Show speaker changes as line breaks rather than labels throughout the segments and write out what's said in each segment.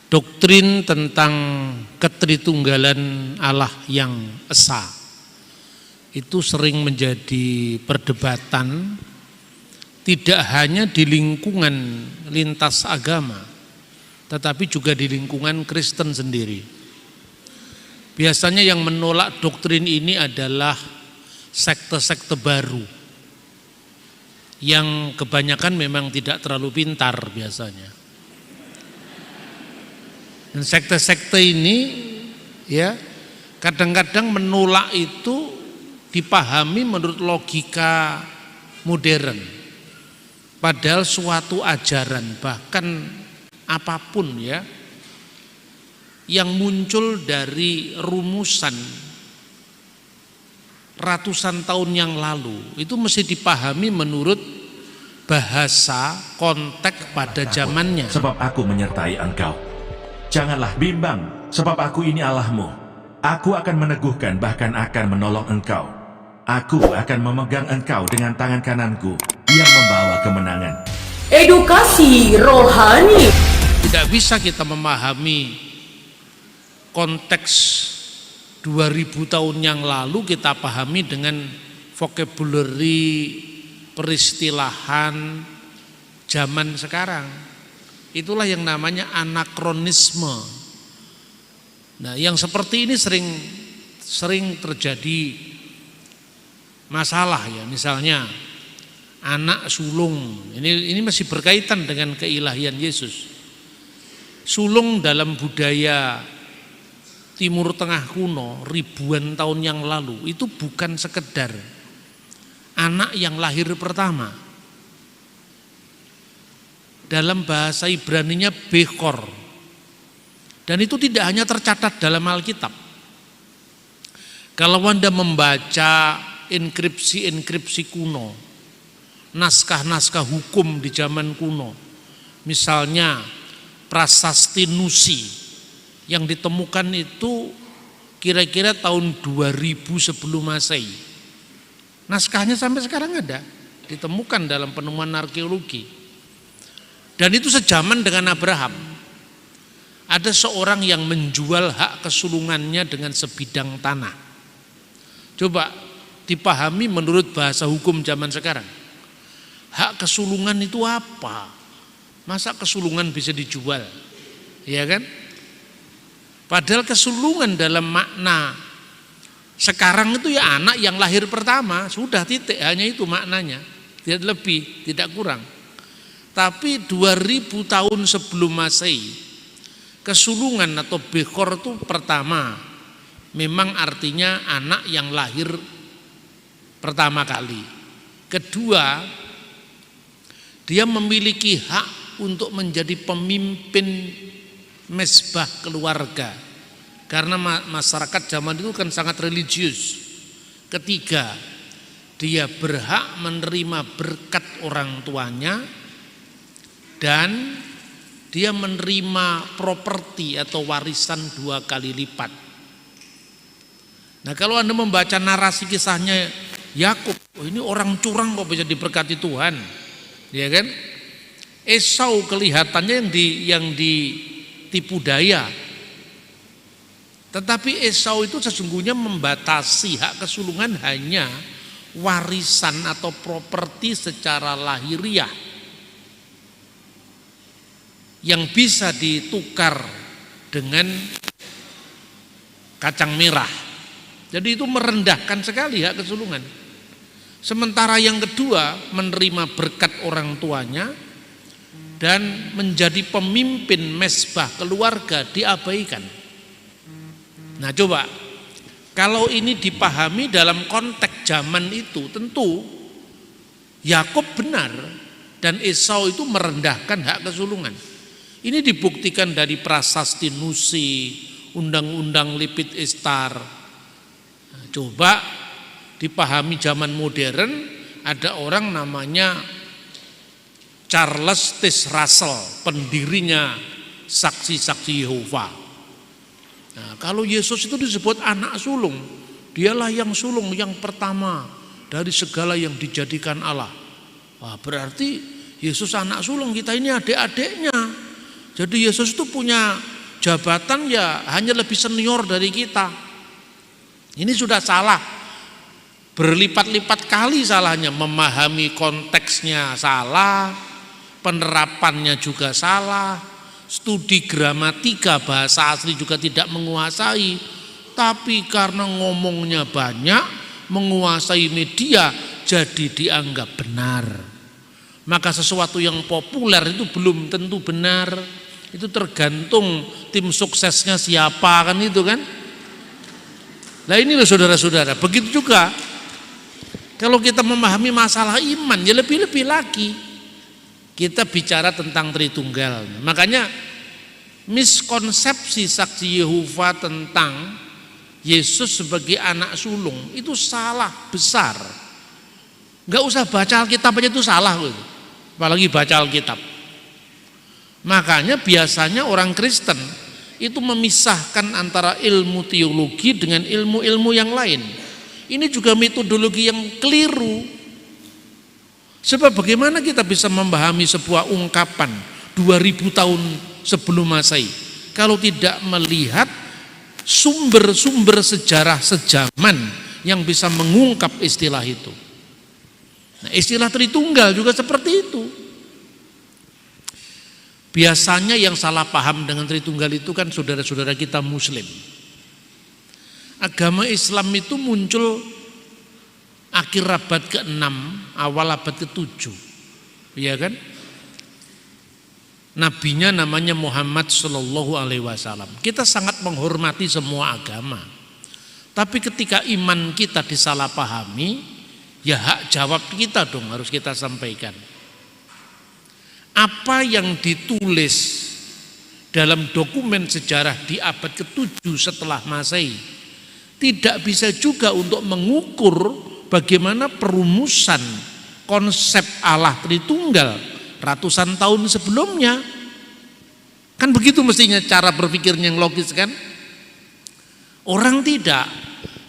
doktrin tentang ketritunggalan Allah yang esa itu sering menjadi perdebatan, tidak hanya di lingkungan lintas agama, tetapi juga di lingkungan Kristen sendiri. Biasanya yang menolak doktrin ini adalah sekte-sekte baru, yang kebanyakan memang tidak terlalu pintar biasanya. Dan sekte-sekte ini ya kadang-kadang menolak itu dipahami menurut logika modern. Padahal suatu ajaran bahkan apapun ya yang muncul dari rumusan ratusan tahun yang lalu itu mesti dipahami menurut bahasa konteks pada zamannya.
Sebab aku menyertai engkau. Janganlah bimbang, sebab aku ini Allahmu. Aku akan meneguhkan, bahkan akan menolong engkau. Aku akan memegang engkau dengan tangan kananku yang membawa kemenangan.
Edukasi rohani.
Tidak bisa kita memahami konteks 2000 tahun yang lalu kita pahami dengan vocabulary peristilahan zaman sekarang. Itulah yang namanya anakronisme. Nah, yang seperti ini sering terjadi masalah ya. Misalnya anak sulung. Ini masih berkaitan dengan keilahian Yesus. Sulung dalam budaya Timur Tengah kuno ribuan tahun yang lalu itu bukan sekedar anak yang lahir pertama. Dalam bahasa Ibraninya Bechor. Dan itu tidak hanya tercatat dalam Alkitab. Kalau Anda membaca inskripsi-inskripsi kuno, naskah-naskah hukum di zaman kuno, misalnya Prasasti Nusi yang ditemukan itu kira-kira tahun 2000 sebelum Masehi. Naskahnya sampai sekarang ada, ditemukan dalam penemuan arkeologi. Dan itu sejaman dengan Abraham. Ada seorang yang menjual hak kesulungannya dengan sebidang tanah. Coba dipahami menurut bahasa hukum zaman sekarang. Hak kesulungan itu apa? Masa kesulungan bisa dijual? Ya kan? Padahal kesulungan dalam makna sekarang itu ya anak yang lahir pertama, sudah titik, hanya itu maknanya. Tidak lebih, tidak kurang. Tapi 2000 tahun sebelum Masehi, kesulungan atau Bechor itu pertama memang artinya anak yang lahir pertama kali. Kedua, dia memiliki hak untuk menjadi pemimpin mezbah keluarga, karena masyarakat zaman itu kan sangat religius. Ketiga, dia berhak menerima berkat orang tuanya, dan dia menerima properti atau warisan 2 kali lipat. Nah, kalau Anda membaca narasi kisahnya Yakub, oh ini orang curang kok bisa diberkati Tuhan, ya kan? Esau kelihatannya yang ditipu daya. Tetapi Esau itu sesungguhnya membatasi hak kesulungan hanya warisan atau properti secara lahiriah yang bisa ditukar dengan kacang merah. Jadi itu merendahkan sekali hak kesulungan. Sementara yang kedua menerima berkat orang tuanya dan menjadi pemimpin mezbah keluarga diabaikan. Nah coba, kalau ini dipahami dalam konteks zaman itu, tentu Yakub benar dan Esau itu merendahkan hak kesulungan. Ini dibuktikan dari Prasasti Nusi, Undang-Undang Lipit Istar. Nah, coba dipahami zaman modern, ada orang namanya Charles Taze Russell, pendirinya Saksi-saksi Yehova. Nah, kalau Yesus itu disebut anak sulung, dialah yang sulung yang pertama dari segala yang dijadikan Allah. Wah, berarti Yesus anak sulung, kita ini adik-adiknya. Jadi Yesus itu punya jabatan ya hanya lebih senior dari kita. Ini sudah salah, berlipat-lipat kali salahnya. Memahami konteksnya salah, penerapannya juga salah, studi gramatika bahasa asli juga tidak menguasai. Tapi karena ngomongnya banyak, menguasai media, jadi dianggap benar. Maka sesuatu yang populer itu belum tentu benar. Itu tergantung tim suksesnya siapa, kan itu kan. Nah ini loh saudara-saudara, begitu juga kalau kita memahami masalah iman, ya lebih-lebih lagi kita bicara tentang Tritunggal. Makanya miskonsepsi saksi Yehova tentang Yesus sebagai anak sulung itu salah besar. Gak usah baca Alkitab aja itu salah, apalagi baca Alkitab. Makanya biasanya orang Kristen itu memisahkan antara ilmu teologi dengan ilmu-ilmu yang lain. Ini juga metodologi yang keliru. Sebab bagaimana kita bisa memahami sebuah ungkapan 2000 tahun sebelum Masehi kalau tidak melihat sumber-sumber sejarah sejaman yang bisa mengungkap istilah itu. Nah, istilah Tritunggal juga seperti itu. Biasanya yang salah paham dengan Tritunggal itu kan saudara-saudara kita Muslim. Agama Islam itu muncul akhir abad ke-6, awal abad ke-7. Iya kan? Nabinya namanya Muhammad sallallahu alaihi wasallam. Kita sangat menghormati semua agama. Tapi ketika iman kita disalahpahami, ya hak jawab kita dong harus kita sampaikan. Apa yang ditulis dalam dokumen sejarah di abad ke-7 setelah Masehi tidak bisa juga untuk mengukur bagaimana perumusan konsep Allah Tritunggal ratusan tahun sebelumnya. Kan begitu mestinya cara berpikirnya yang logis kan? Orang tidak,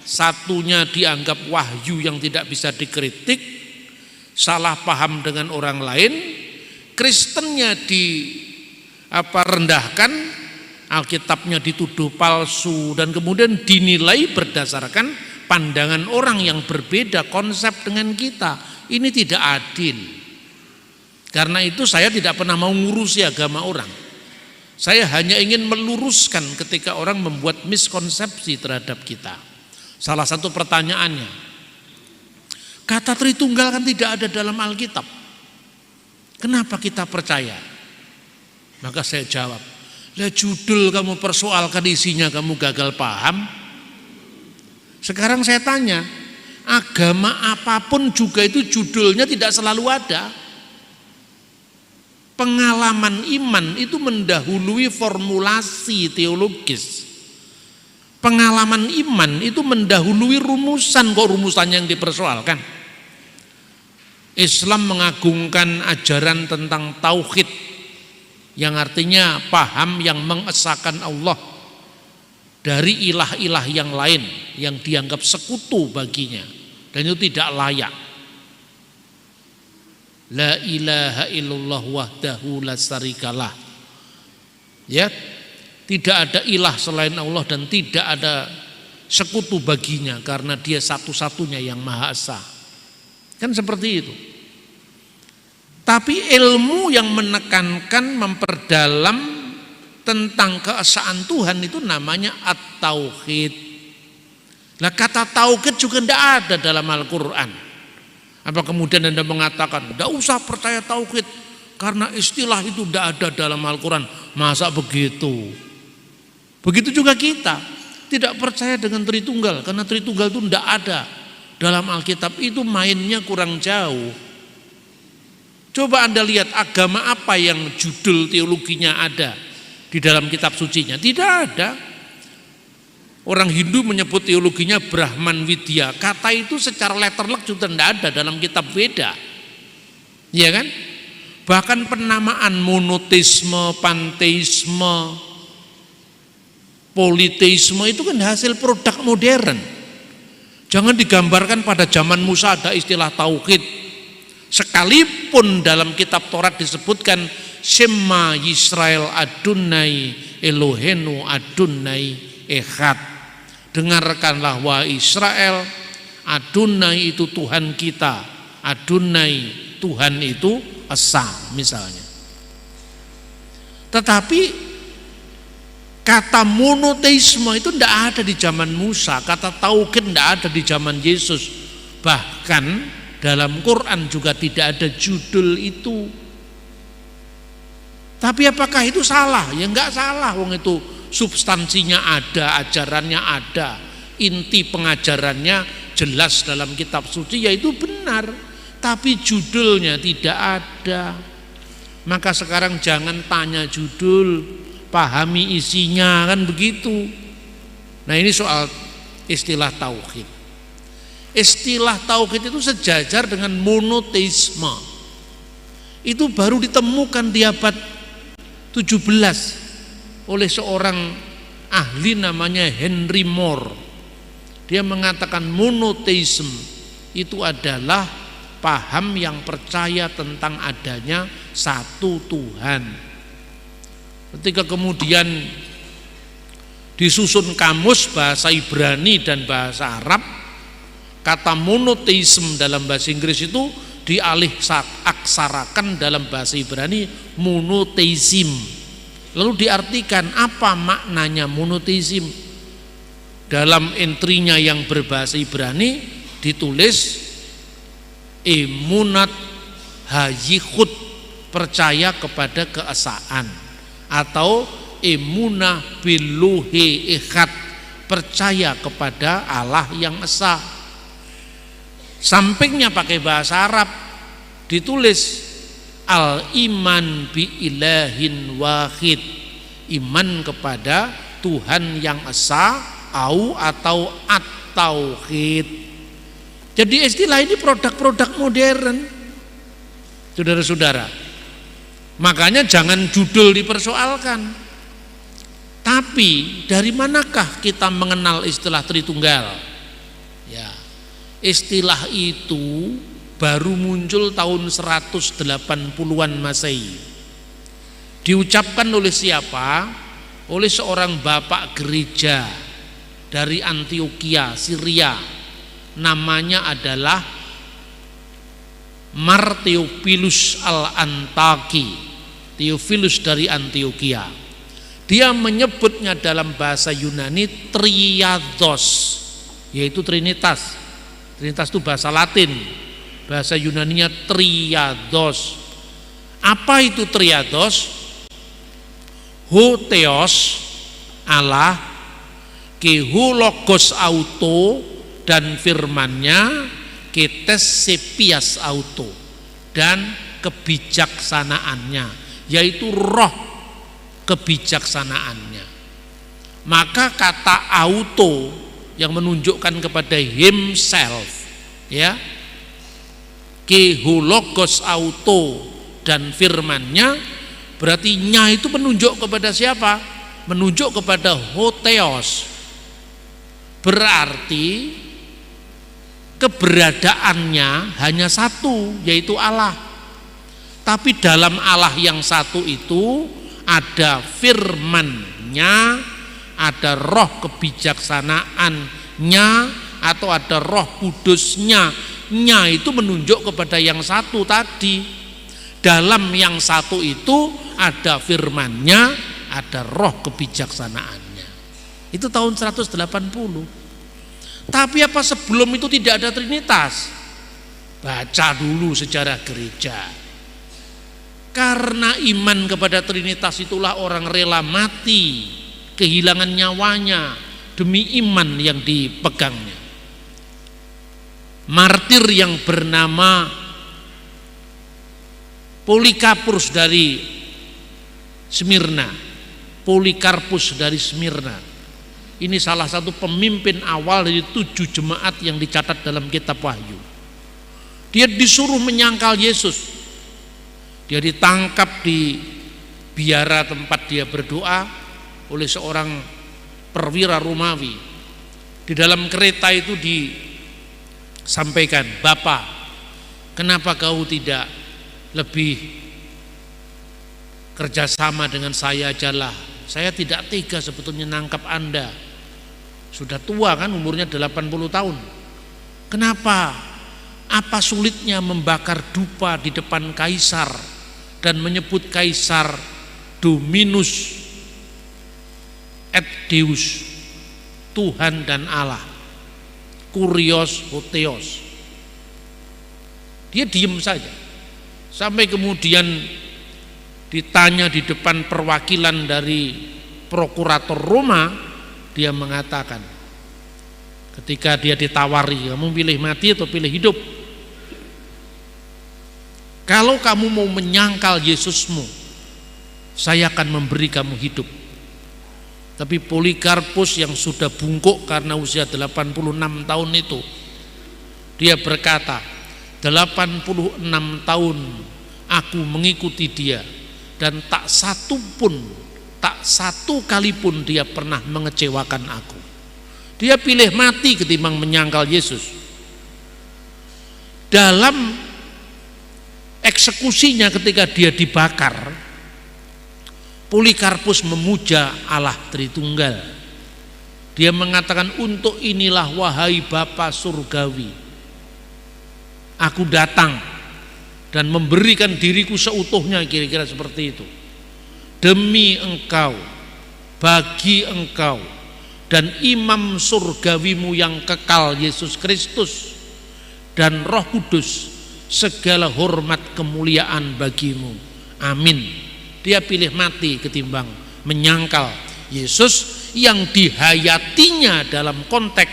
satunya dianggap wahyu yang tidak bisa dikritik, salah paham dengan orang lain, Kristennya rendahkan, Alkitabnya dituduh palsu dan kemudian dinilai berdasarkan pandangan orang yang berbeda konsep dengan kita. Ini tidak adil. Karena itu saya tidak pernah mau ngurusi agama orang. Saya hanya ingin meluruskan ketika orang membuat miskonsepsi terhadap kita. Salah satu pertanyaannya, kata Tritunggal kan tidak ada dalam Alkitab. Kenapa kita percaya? Maka saya jawab, lah judul kamu persoalkan, isinya kamu gagal paham. Sekarang saya tanya, agama apapun juga itu judulnya tidak selalu ada. Pengalaman iman itu mendahului formulasi teologis. Pengalaman iman itu mendahului rumusan, kok rumusannya yang dipersoalkan. Islam mengagungkan ajaran tentang tauhid, yang artinya paham yang mengesahkan Allah dari ilah-ilah yang lain yang dianggap sekutu baginya dan itu tidak layak. La ilaha illallah wahdahu la syarikalah. Ya, tidak ada ilah selain Allah dan tidak ada sekutu baginya karena dia satu-satunya yang maha esa. Kan seperti itu. Tapi ilmu yang menekankan, memperdalam tentang keesaan Tuhan itu namanya at-tauhid. Nah, kata tauhid juga tidak ada dalam Al-Quran. Apa kemudian Anda mengatakan tidak usah percaya tauhid karena istilah itu tidak ada dalam Al-Quran? Masa begitu? Begitu juga kita tidak percaya dengan Tritunggal karena Tritunggal itu tidak ada dalam Alkitab. Itu mainnya kurang jauh. Coba Anda lihat agama apa yang judul teologinya ada di dalam kitab sucinya. Tidak ada. Orang Hindu menyebut teologinya Brahman Widya. Kata itu secara letterlek juga tidak ada dalam kitab Veda. Iya kan? Bahkan penamaan monoteisme, panteisme, politeisme itu kan hasil produk modern. Jangan digambarkan pada zaman Musa ada istilah tauhid. Sekalipun dalam kitab Taurat disebutkan Shema Yisrael Adonai Elohenu Adonai Echad. Dengarkanlah wahai Israel, Adonai itu Tuhan kita, Adonai Tuhan itu Esa misalnya. Tetapi kata monoteisme itu tidak ada di zaman Musa, kata tauhid tidak ada di zaman Yesus. Bahkan dalam Quran juga tidak ada judul itu. Tapi apakah itu salah? Ya enggak salah, wong itu substansinya ada, ajarannya ada, inti pengajarannya jelas dalam kitab suci, yaitu benar. Tapi judulnya tidak ada. Maka sekarang jangan tanya judul, pahami isinya, kan begitu. Nah, ini soal istilah tauhid. Istilah tauhid itu sejajar dengan monoteisme. Itu baru ditemukan di abad 17 oleh seorang ahli namanya Henry Moore. Dia mengatakan monoteisme itu adalah paham yang percaya tentang adanya satu Tuhan. Ketika kemudian disusun kamus bahasa Ibrani dan bahasa Arab, kata monoteisme dalam bahasa Inggris itu dialih aksarakan dalam bahasa Ibrani monoteism. Lalu diartikan apa maknanya monoteism. Dalam entrinya yang berbahasa Ibrani ditulis emunat hayikhud, percaya kepada keesaan, atau emunah biluhi ikhad, percaya kepada Allah yang esa. Sampingnya pakai bahasa Arab ditulis al-iman bi ilahin wahid, iman kepada Tuhan yang esa atau at-tauhid. Jadi istilah ini produk-produk modern, saudara-saudara. Makanya jangan judul dipersoalkan. Tapi dari manakah kita mengenal istilah Tritunggal? Ya, istilah itu baru muncul tahun 180-an Masehi. Diucapkan oleh siapa? Oleh seorang bapak gereja dari Antioquia, Syria. Namanya adalah Martheophilus al-Antaki, Theophilus dari Antioquia. Dia menyebutnya dalam bahasa Yunani triados, yaitu Trinitas. Trinitas itu bahasa Latin, bahasa Yunaninya triados. Apa itu triados? Ho theos Allah, ke ho logos auto, dan firmannya ketes sepias auto, dan kebijaksanaannya, yaitu roh kebijaksanaannya. Maka kata auto yang menunjukkan kepada himself, ya, kehologos auto dan firmannya, berarti nya itu menunjuk kepada siapa? Menunjuk kepada hotheos. Berarti keberadaannya hanya satu, yaitu Allah. Tapi dalam Allah yang satu itu ada firman-Nya, ada roh kebijaksanaannya, atau ada roh kudus-Nya. Nya itu menunjuk kepada yang satu tadi. Dalam yang satu itu ada firman-Nya, ada roh kebijaksanaannya. Itu tahun 180. Tapi apa sebelum itu tidak ada Trinitas? Baca dulu sejarah gereja. Karena iman kepada Trinitas itulah orang rela mati, kehilangan nyawanya demi iman yang dipegangnya. Martir yang bernama Polikarpus dari Smyrna, Polikarpus dari Smyrna, ini salah satu pemimpin awal dari 7 jemaat yang dicatat dalam kitab Wahyu. Dia disuruh menyangkal Yesus. Dia ditangkap di biara tempat dia berdoa oleh seorang perwira Romawi. Di dalam kereta itu disampaikan, "Bapak, kenapa kau tidak lebih kerjasama dengan saya ajalah. Saya tidak tega sebetulnya nangkap Anda. Sudah tua kan, umurnya 80 tahun. Kenapa? Apa sulitnya membakar dupa di depan kaisar dan menyebut kaisar Dominus et Deus, Tuhan dan Allah, Kurios Hotheos. Dia diem saja sampai kemudian ditanya di depan perwakilan dari prokurator Roma. Dia mengatakan, ketika dia ditawari, kamu pilih mati atau pilih hidup? Kalau kamu mau menyangkal Yesusmu, saya akan memberi kamu hidup. Tapi Polikarpus yang sudah bungkuk karena usia 86 tahun itu, dia berkata, 86 tahun aku mengikuti dia, dan tak satu kali pun dia pernah mengecewakan aku. Dia pilih mati ketimbang menyangkal Yesus. Dalam eksekusinya ketika dia dibakar, Polikarpus memuja Allah Tritunggal. Dia mengatakan, untuk inilah wahai Bapa Surgawi, aku datang dan memberikan diriku seutuhnya, kira-kira seperti itu, demi engkau, bagi engkau dan imam surgawimu yang kekal Yesus Kristus dan Roh Kudus, segala hormat kemuliaan bagimu. Amin. Dia pilih mati ketimbang menyangkal Yesus yang dihayatinya dalam konteks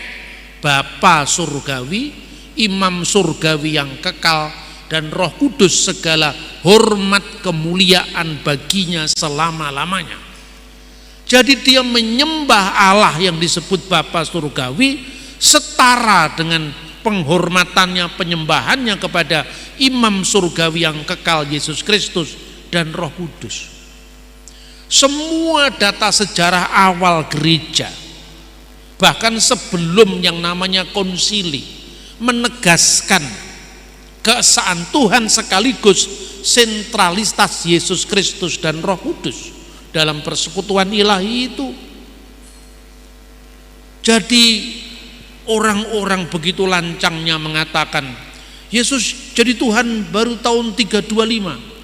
Bapa Surgawi, imam surgawi yang kekal, dan Roh Kudus segala hormat kemuliaan baginya selama-lamanya. Jadi dia menyembah Allah yang disebut Bapa Surgawi setara dengan penghormatannya, penyembahannya kepada imam surgawi yang kekal Yesus Kristus dan Roh Kudus. Semua data sejarah awal gereja, bahkan sebelum yang namanya konsili, menegaskan keesaan Tuhan sekaligus sentralitas Yesus Kristus dan Roh Kudus dalam persekutuan ilahi itu. Jadi orang-orang begitu lancangnya mengatakan Yesus jadi Tuhan baru tahun 325.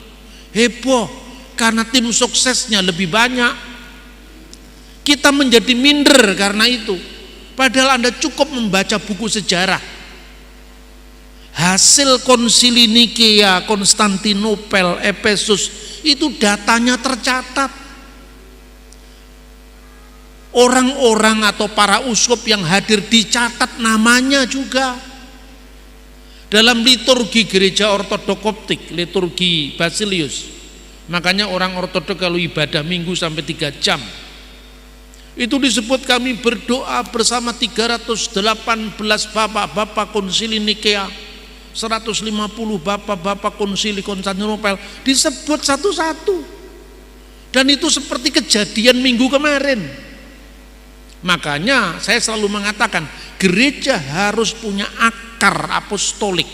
Heboh karena tim suksesnya lebih banyak. Kita menjadi minder karena itu. Padahal Anda cukup membaca buku sejarah. Hasil konsili Nikea, Konstantinopel, Efesus, itu datanya tercatat. Orang-orang atau para uskup yang hadir dicatat namanya juga. Dalam liturgi gereja ortodok Koptik, liturgi Basilius, makanya orang ortodok kalau ibadah minggu sampai 3 jam, itu disebut kami berdoa bersama 318 bapak-bapak konsili Nikea, 150 bapak-bapak konsili Konstantinopel, disebut satu-satu. Dan itu seperti kejadian minggu kemarin. Makanya saya selalu mengatakan gereja harus punya akar apostolik.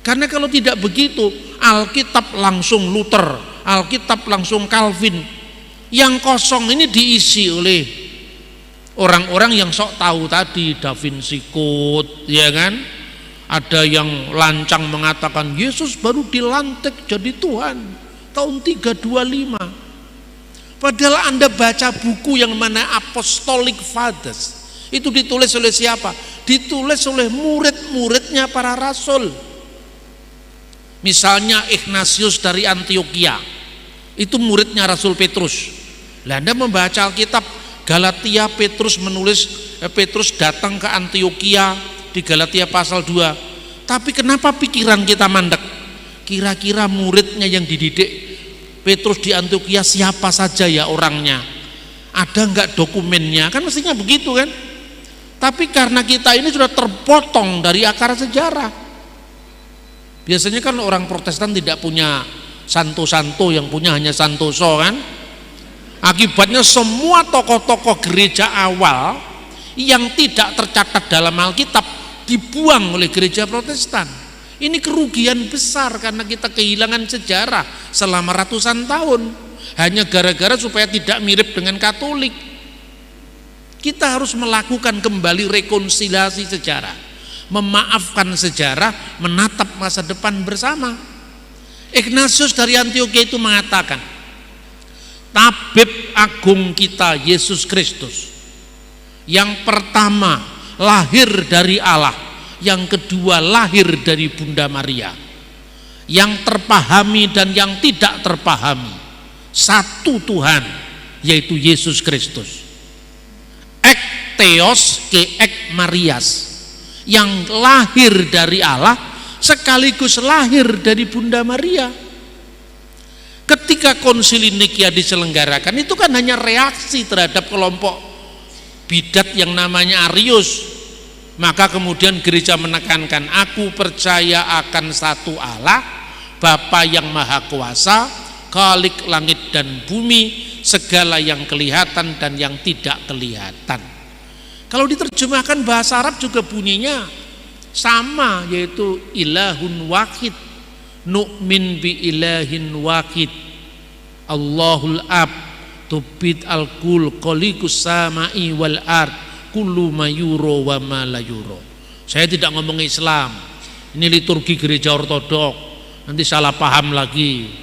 Karena kalau tidak begitu, Alkitab langsung Luther, Alkitab langsung Calvin. Yang kosong ini diisi oleh orang-orang yang sok tahu tadi, Da Vinci Code, ya kan? Ada yang lancang mengatakan Yesus baru dilantik jadi Tuhan tahun 325. Padahal Anda baca buku yang mana Apostolic Fathers, itu ditulis oleh siapa? Ditulis oleh murid-muridnya para rasul. Misalnya Ignatius dari Antioquia, itu muridnya Rasul Petrus. Lah Anda membaca Alkitab Galatia, Petrus datang ke Antioquia di Galatia pasal 2. Tapi kenapa pikiran kita mandek? Kira-kira muridnya yang dididik Petrus di Antioquia siapa saja ya orangnya? Ada enggak dokumennya? Kan mestinya begitu kan? Tapi karena kita ini sudah terpotong dari akar sejarah. Biasanya kan orang Protestan tidak punya santo-santo, yang punya hanya santoso kan? Akibatnya semua tokoh-tokoh gereja awal yang tidak tercatat dalam Alkitab dibuang oleh gereja Protestan. Ini kerugian besar karena kita kehilangan sejarah selama ratusan tahun hanya gara-gara supaya tidak mirip dengan Katolik. Kita harus melakukan kembali rekonsiliasi sejarah, memaafkan sejarah, menatap masa depan bersama. Ignatius dari Antioquia itu mengatakan, tabib agung kita Yesus Kristus yang pertama lahir dari Allah, yang kedua lahir dari Bunda Maria, yang terpahami dan yang tidak terpahami, satu Tuhan, yaitu Yesus Kristus. Ek Theos ke ek Marias, yang lahir dari Allah sekaligus lahir dari Bunda Maria. Ketika konsili Nikia diselenggarakan, itu kan hanya reaksi terhadap kelompok bidat yang namanya Arius. Maka kemudian gereja menekankan, aku percaya akan satu Allah, Bapa yang Maha Kuasa, Khalik langit dan bumi, segala yang kelihatan dan yang tidak kelihatan. Kalau diterjemahkan bahasa Arab juga bunyinya sama, yaitu ilahun wahid, nu'min bi ilahin wahid, Allahul ab, tubid al-kul, qolikus sama'i wal ard, kullu mayuro wa ma la yuro. Saya tidak ngomong Islam, ini liturgi gereja ortodok, nanti salah paham lagi.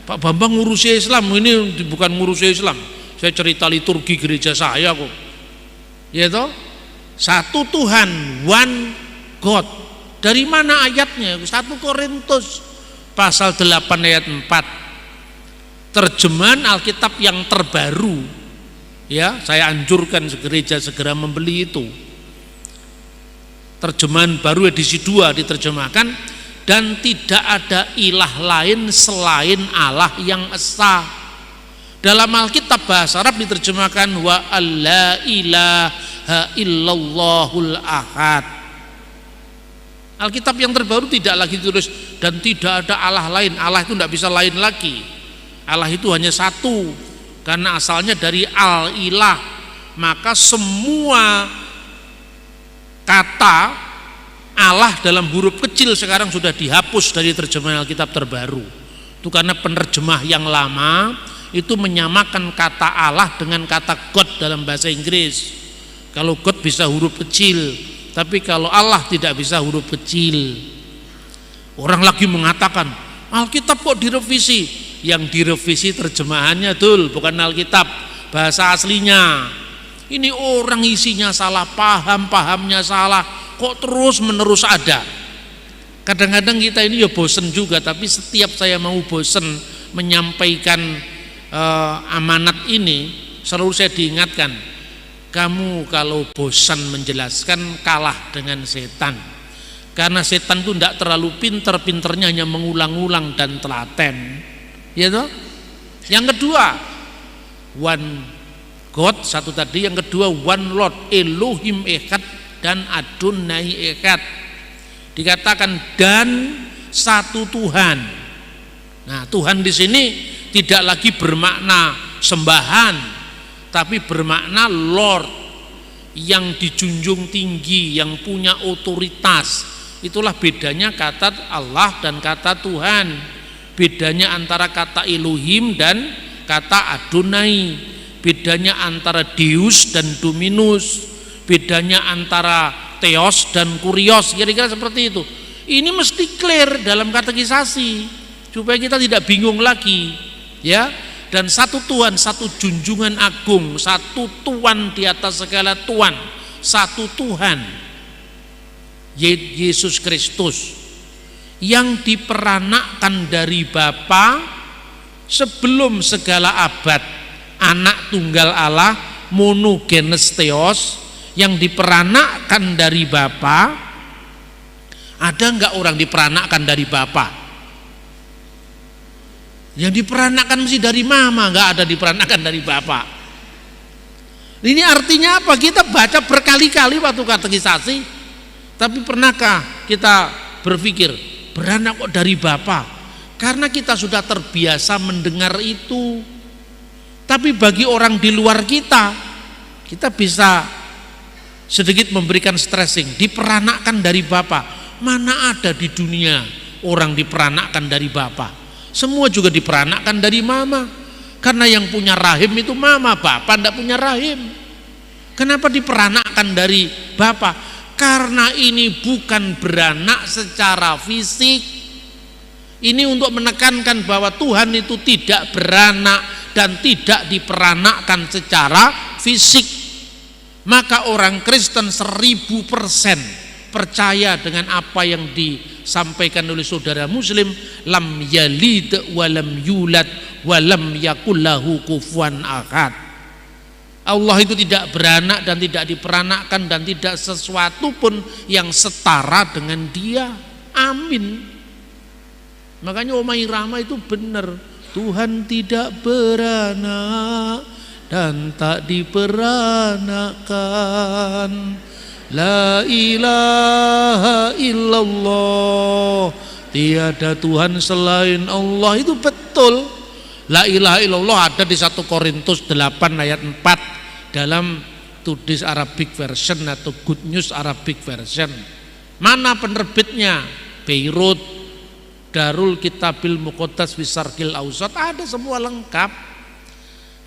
Pak Bambang ngurusi Islam, ini bukan ngurusi Islam, saya cerita liturgi gereja saya kok. Ya toh, satu Tuhan, one God. Dari mana ayatnya? 1 Korintus pasal 8 ayat 4. Terjemahan Alkitab yang terbaru. Ya, saya anjurkan gereja segera membeli itu. Terjemahan baru edisi 2 diterjemahkan, dan tidak ada ilah lain selain Allah yang esa. Dalam Alkitab bahasa Arab diterjemahkan wa alla ilaha illallahul ahad. Alkitab yang terbaru tidak lagi ditulis dan tidak ada Allah lain. Allah itu tidak bisa lain lagi. Allah itu hanya satu, karena asalnya dari al-ilah. Maka semua kata Allah dalam huruf kecil sekarang sudah dihapus dari terjemahan Alkitab terbaru. Itu karena penerjemah yang lama itu menyamakan kata Allah dengan kata God dalam bahasa Inggris. Kalau God bisa huruf kecil, tapi kalau Allah tidak bisa huruf kecil. Orang lagi mengatakan Alkitab kok direvisi. Yang direvisi terjemahannya dul, bukan Alkitab bahasa aslinya. Ini orang isinya salah paham, pahamnya salah, kok terus menerus ada. Kadang-kadang kita ini ya bosen juga, tapi setiap saya mau bosen menyampaikan amanat ini, selalu saya diingatkan, kamu kalau bosan menjelaskan kalah dengan setan, karena setan itu tidak terlalu pinter-pinternya hanya mengulang-ulang dan telaten, ya toh. Yang kedua, one God, satu tadi. Yang kedua, one Lord, Elohim echad dan Adonai echad. Dikatakan dan satu Tuhan. Nah, Tuhan di sini tidak lagi bermakna sembahan, tapi bermakna Lord, yang dijunjung tinggi, yang punya otoritas. Itulah bedanya kata Allah dan kata Tuhan. Bedanya antara kata Elohim dan kata Adonai. Bedanya antara Deus dan Dominus. Bedanya antara Theos dan Kurios, kira-kira seperti itu. Ini mesti clear dalam katekisasi supaya kita tidak bingung lagi, ya. Dan satu Tuhan, satu junjungan agung, satu Tuhan di atas segala Tuhan, satu Tuhan, Yesus Kristus, yang diperanakkan dari Bapa sebelum segala abad, anak tunggal Allah, monogenes Theos, yang diperanakkan dari Bapa. Ada enggak orang diperanakkan dari Bapa? Yang diperanakkan mesti dari mama, enggak ada diperanakkan dari Bapa. Ini artinya apa? Kita baca berkali-kali waktu katekisasi, tapi pernahkah kita berpikir beranak kok dari Bapa? Karena kita sudah terbiasa mendengar itu. Tapi bagi orang di luar kita bisa sedikit memberikan stressing, diperanakkan dari Bapa. Mana ada di dunia orang diperanakkan dari bapak? Semua juga diperanakkan dari mama. Karena yang punya rahim itu mama, bapak tidak punya rahim. Kenapa diperanakkan dari bapak? Karena ini bukan beranak secara fisik. Ini untuk menekankan bahwa Tuhan itu tidak beranak dan tidak diperanakkan secara fisik. Maka orang Kristen 1000% percaya dengan apa yang disampaikan oleh saudara Muslim, lam yalid walam yulad walam yakul lahu kufuwan ahad. Allah itu tidak beranak dan tidak diperanakkan dan tidak sesuatu pun yang setara dengan dia. Amin. Makanya Oma Irama itu benar, Tuhan tidak beranak dan tak diperanakkan. La ilaha illallah, tiada Tuhan selain Allah. Itu betul. La ilaha illallah ada di 1 Korintus 8 ayat 4 dalam Tudis Arabic Version atau Good News Arabic Version. Mana penerbitnya? Beirut, Darul Kitabil Muqaddas Fisarkil Ausat, ada semua lengkap.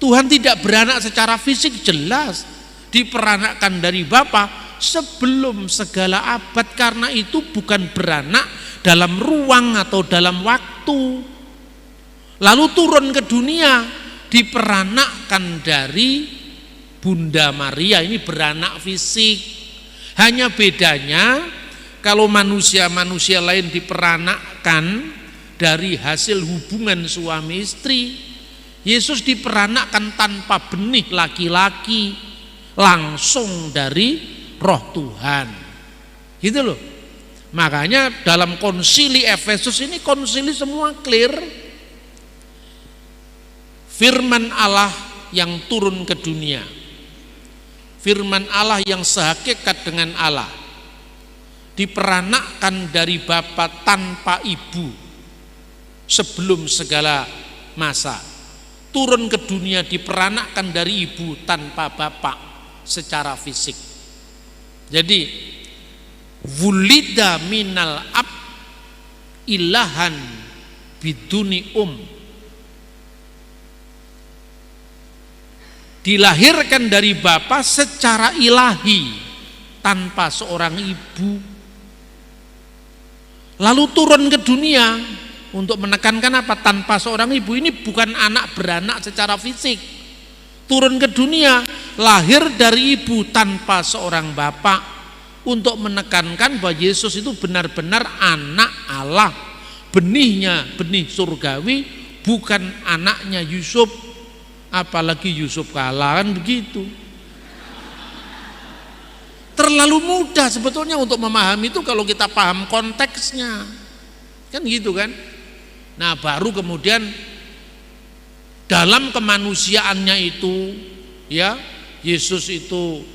Tuhan tidak beranak secara fisik, jelas diperanakkan dari Bapa sebelum segala abad, karena itu bukan beranak dalam ruang atau dalam waktu. Lalu turun ke dunia, diperanakkan dari Bunda Maria, ini beranak fisik. Hanya bedanya kalau manusia-manusia lain diperanakkan dari hasil hubungan suami istri, Yesus diperanakkan tanpa benih laki-laki, langsung dari Roh Tuhan, gitu loh. Makanya dalam konsili Efesus ini, konsili semua clear. Firman Allah yang turun ke dunia, firman Allah yang sehakikat dengan Allah, diperanakkan dari Bapa tanpa ibu sebelum segala masa, turun ke dunia diperanakkan dari ibu tanpa bapak secara fisik. Jadi wulida minal ab ilahan biduni dilahirkan dari bapa secara ilahi tanpa seorang ibu, lalu turun ke dunia untuk menekankan apa? Tanpa seorang ibu. Ini bukan anak beranak secara fisik, turun ke dunia, lahir dari ibu tanpa seorang bapak, untuk menekankan bahwa Yesus itu benar-benar anak Allah, benihnya benih surgawi, bukan anaknya Yusuf. Apalagi Yusuf kalah, kan begitu. Terlalu mudah sebetulnya untuk memahami itu kalau kita paham konteksnya, kan gitu kan. Nah baru kemudian dalam kemanusiaannya itu, ya, Yesus itu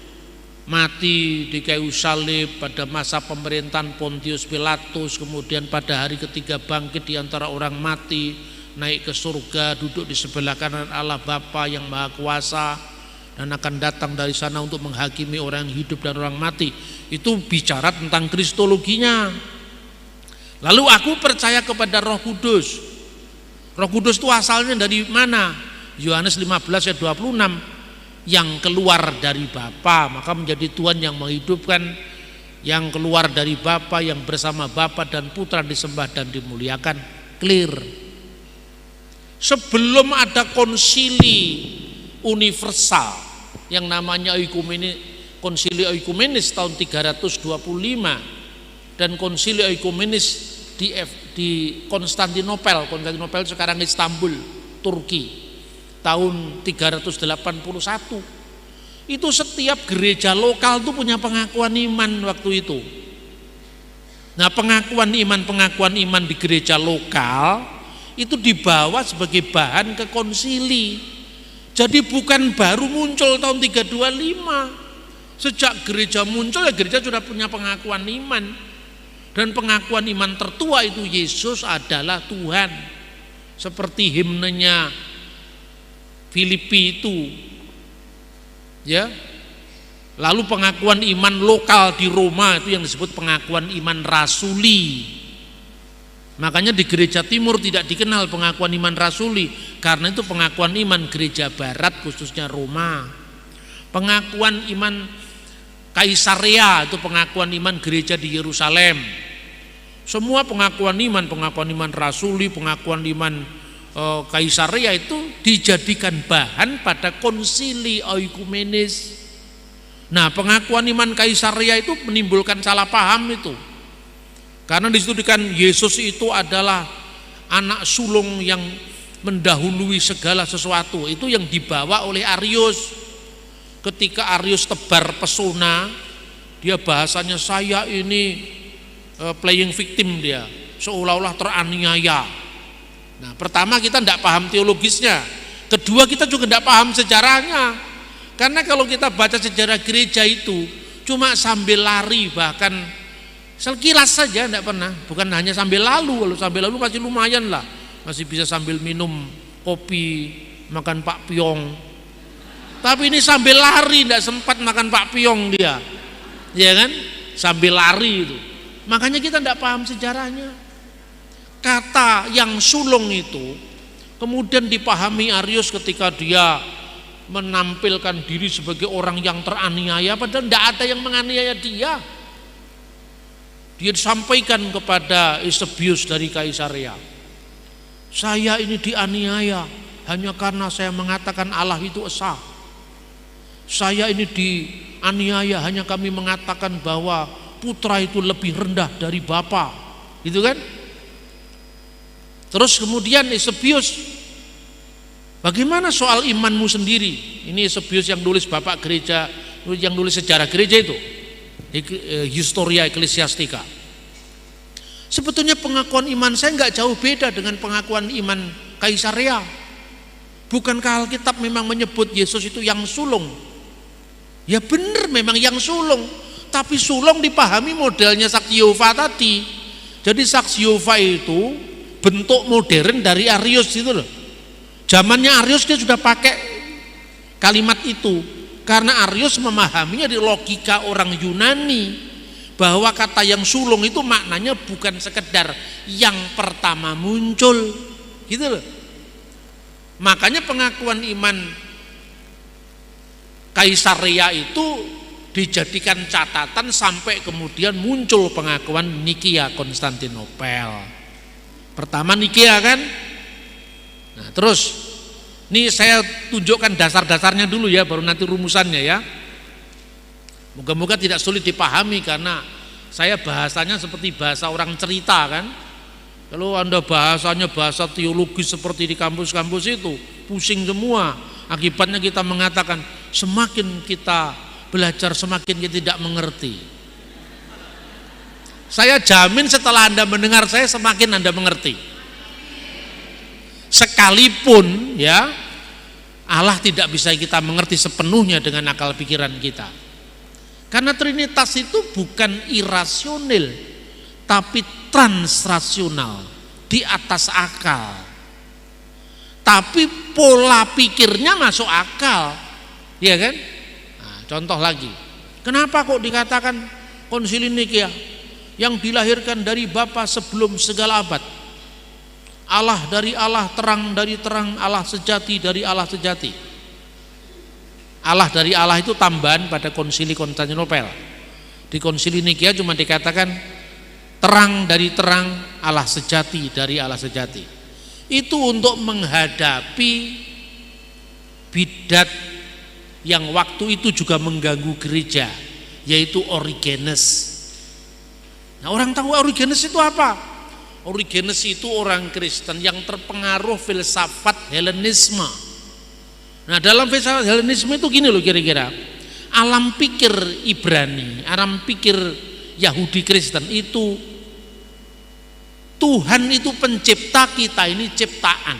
mati di kayu salib pada masa pemerintahan Pontius Pilatus, kemudian pada hari ketiga bangkit di antara orang mati, naik ke surga, duduk di sebelah kanan Allah Bapa yang Maha Kuasa, dan akan datang dari sana untuk menghakimi orang yang hidup dan orang mati. Itu bicara tentang kristologinya. Lalu aku percaya kepada Roh Kudus. Roh Kudus itu asalnya dari mana? Yohanes 15 ayat 26. Yang keluar dari Bapa, maka menjadi Tuhan yang menghidupkan, yang keluar dari Bapa, yang bersama Bapa dan Putra disembah dan dimuliakan. Clear. Sebelum ada konsili universal yang namanya konsili oikumenis tahun 325 dan konsili oikumenis di Konstantinopel sekarang Istanbul, Turki, tahun 381. Itu setiap gereja lokal tuh punya pengakuan iman waktu itu. Nah, pengakuan iman di gereja lokal itu dibawa sebagai bahan ke konsili. Jadi bukan baru muncul tahun 325. Sejak gereja muncul, ya gereja sudah punya pengakuan iman. Dan pengakuan iman tertua itu Yesus adalah Tuhan. Seperti himnenya Filipi itu, ya, Lalu pengakuan iman lokal di Roma itu yang disebut pengakuan iman rasuli. Makanya di gereja timur tidak dikenal pengakuan iman rasuli, karena itu pengakuan iman gereja barat khususnya Roma. Pengakuan iman Kaisarea itu pengakuan iman gereja di Yerusalem. Semua pengakuan iman rasuli, pengakuan iman Kaisarea itu dijadikan bahan pada konsili oikumenis. Nah, pengakuan iman Kaisarea itu menimbulkan salah paham itu. Karena disebutkan Yesus itu adalah anak sulung yang mendahului segala sesuatu. Itu yang dibawa oleh Arius. Ketika Arius tebar pesona, dia bahasanya saya ini playing victim dia, seolah-olah teraniaya. Nah, pertama kita tidak paham teologisnya. Kedua kita juga tidak paham sejarahnya. Karena kalau kita baca sejarah gereja itu cuma sambil lari, bahkan sekilas saja, tidak pernah. Bukan hanya sambil lalu, kalau sambil lalu masih lumayan lah, masih bisa sambil minum kopi, makan pakpyong. Tapi ini sambil lari, tidak sempat makan pakpyong dia, ya kan? Sambil lari itu. Makanya kita tidak paham sejarahnya. Kata yang sulung itu kemudian dipahami Arius ketika dia menampilkan diri sebagai orang yang teraniaya, padahal tidak ada yang menganiaya dia. Dia disampaikan kepada Eusebius dari Kaisarea, saya ini dianiaya hanya karena saya mengatakan Allah itu esa. Saya ini dianiaya hanya kami mengatakan bahwa putra itu lebih rendah dari bapa, gitu kan? Terus kemudian Eusebius, bagaimana soal imanmu sendiri? Ini Eusebius yang nulis bapak gereja, yang nulis sejarah gereja itu, Historia Ecclesiastica. Sebetulnya pengakuan iman saya nggak jauh beda dengan pengakuan iman Kaisarea. Bukankah Alkitab memang menyebut Yesus itu yang sulung? Ya benar, memang yang sulung. Tapi sulung dipahami modelnya saksi Yehova tadi. Jadi saksi Yehova itu bentuk modern dari Arius itu loh. Zamannya Arius dia sudah pakai kalimat itu, karena Arius memahaminya di logika orang Yunani, bahwa kata yang sulung itu maknanya bukan sekedar yang pertama muncul, gitu loh. Makanya pengakuan iman Kaisarea itu dijadikan catatan sampai kemudian muncul pengakuan Nikia Konstantinopel. Pertama Nikia kan. Nah, terus ini saya tunjukkan dasar-dasarnya dulu ya, baru nanti rumusannya ya. Moga-moga tidak sulit dipahami, karena saya bahasanya seperti bahasa orang cerita kan. Kalau Anda bahasanya bahasa teologis seperti di kampus-kampus itu, pusing semua. Akibatnya kita mengatakan semakin kita belajar semakin kita tidak mengerti. Saya jamin setelah Anda mendengar saya semakin Anda mengerti. Sekalipun ya Allah tidak bisa kita mengerti sepenuhnya dengan akal pikiran kita. Karena Trinitas itu bukan irasional, tapi transrasional, di atas akal. Tapi pola pikirnya masuk akal, ya kan? Nah, contoh lagi, kenapa kok dikatakan Konsili Nikia yang dilahirkan dari Bapa sebelum segala abad? Allah dari Allah, terang dari terang, Allah sejati dari Allah sejati. Allah dari Allah itu tambahan pada Konsili Konstantinopel. Di Konsili Nikia cuma dikatakan terang dari terang, Allah sejati dari Allah sejati. Itu untuk menghadapi bidat yang waktu itu juga mengganggu gereja, yaitu Origenes. Nah, orang tahu Origenes itu apa? Origenes itu orang Kristen yang terpengaruh filsafat Helenisme. Nah, dalam filsafat Helenisme itu gini loh kira-kira, alam pikir Ibrani, alam pikir Yahudi Kristen itu Tuhan itu pencipta, kita ini ciptaan.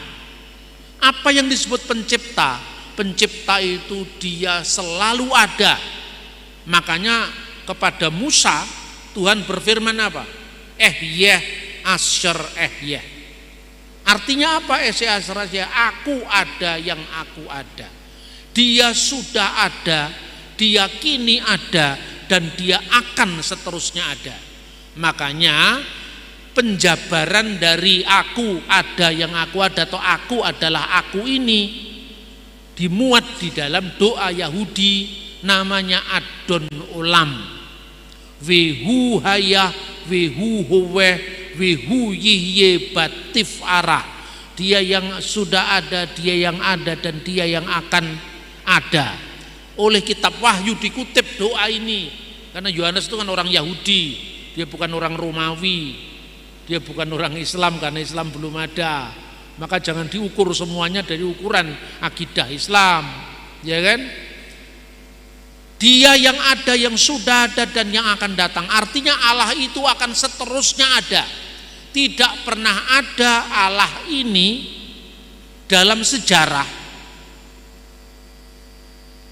Apa yang disebut pencipta? Pencipta itu dia selalu ada. Makanya kepada Musa Tuhan berfirman apa? Ehyeh Asher Ehyeh. Artinya apa? Ehyeh Asher Ehyeh? Aku ada yang aku ada. Dia sudah ada dia kini ada, dan dia akan seterusnya ada. Makanya penjabaran dari aku ada yang aku ada atau aku adalah aku ini dimuat di dalam doa Yahudi namanya Adon Olam. Wehu hayah, wehu huweh, wehu yihye batif arah. Dia yang sudah ada, dia yang ada, dan dia yang akan ada. Oleh kitab Wahyu dikutip doa ini, karena Yohanes itu kan orang Yahudi, dia bukan orang Romawi, dia bukan orang Islam karena Islam belum ada. Maka jangan diukur semuanya dari ukuran akidah Islam, ya kan? Dia yang ada, yang sudah ada, dan yang akan datang. Artinya Allah itu akan seterusnya ada. Tidak pernah ada Allah ini dalam sejarah